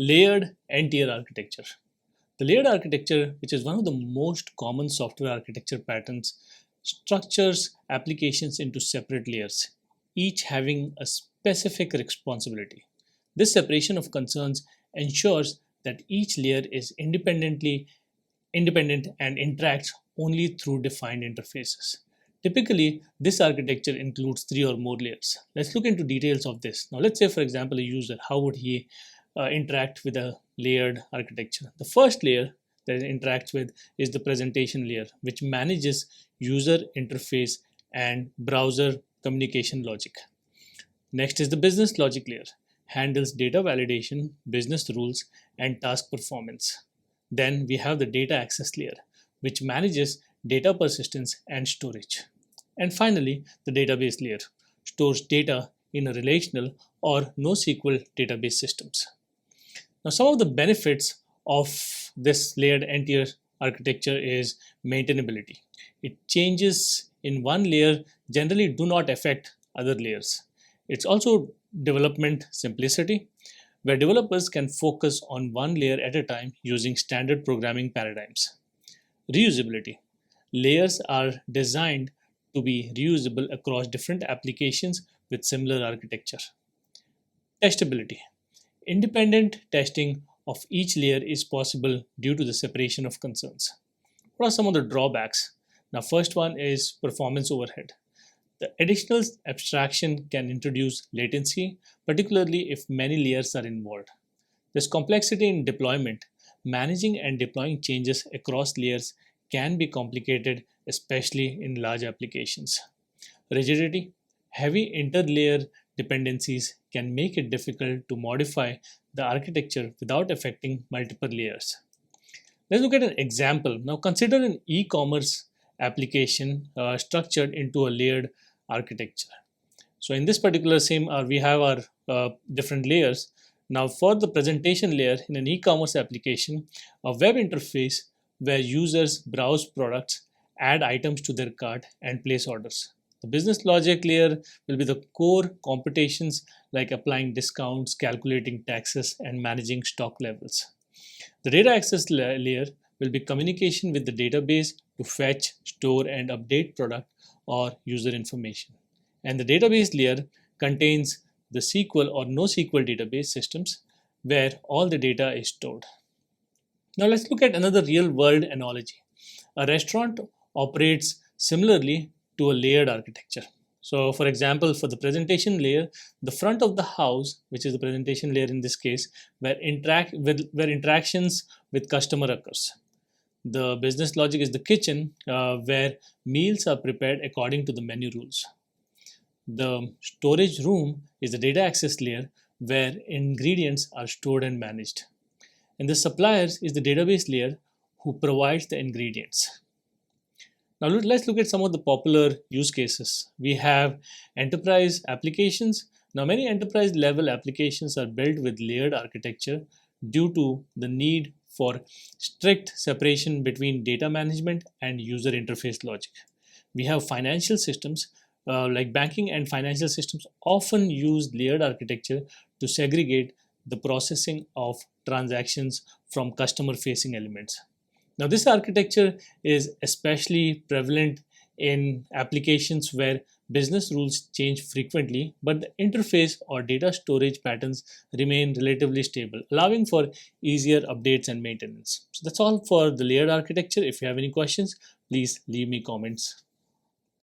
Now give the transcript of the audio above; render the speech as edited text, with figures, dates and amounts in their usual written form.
Layered n-tier architecture. The layered architecture, which is one of the most common software architecture patterns, structures applications into separate layers, each having a specific responsibility. This separation of concerns ensures that each layer is independent and interacts only through defined interfaces. Typically, this architecture includes three or more layers. Let's look into details of this. Now, let's say, for example, a user, how would he interact with a layered architecture? The first layer that it interacts with is the presentation layer, which manages user interface and browser communication logic. Next is the business logic layer, handles data validation, business rules, and task performance. Then we have the data access layer, which manages data persistence and storage. And finally, the database layer stores data in a relational or NoSQL database systems. Now, some of the benefits of this layered n-tier architecture is maintainability. It changes in one layer generally do not affect other layers. It's also development simplicity, where developers can focus on one layer at a time using standard programming paradigms. Reusability. Layers are designed to be reusable across different applications with similar architecture. Testability. Independent testing of each layer is possible due to the separation of concerns. What are some of the drawbacks? Now, first one is performance overhead. The additional abstraction can introduce latency, particularly if many layers are involved. There's complexity in deployment. Managing and deploying changes across layers can be complicated, especially in large applications. Rigidity. Heavy interlayer dependencies can make it difficult to modify the architecture without affecting multiple layers. Let's look at an example. Now, consider an e-commerce application structured into a layered architecture. So in this particular same, we have our different layers. Now for the presentation layer in an e-commerce application, a web interface where users browse products, add items to their cart, and place orders. The business logic layer will be the core computations like applying discounts, calculating taxes, and managing stock levels. The data access layer will be communication with the database to fetch, store, and update product or user information. And the database layer contains the SQL or NoSQL database systems where all the data is stored. Now let's look at another real-world analogy. A restaurant operates similarly to a layered architecture. So for example, for the presentation layer, the front of the house, which is the presentation layer in this case, where interactions with customer occurs. The business logic is the kitchen, where meals are prepared according to the menu rules. The storage room is the data access layer where ingredients are stored and managed. And the suppliers is the database layer who provides the ingredients. Now let's look at some of the popular use cases. We have enterprise applications. Now many enterprise level applications are built with layered architecture due to the need for strict separation between data management and user interface logic. We have financial systems like banking and financial systems often use layered architecture to segregate the processing of transactions from customer facing elements. Now this architecture is especially prevalent in applications where business rules change frequently, but the interface or data storage patterns remain relatively stable, allowing for easier updates and maintenance. So that's all for the layered architecture. If you have any questions, please leave me comments.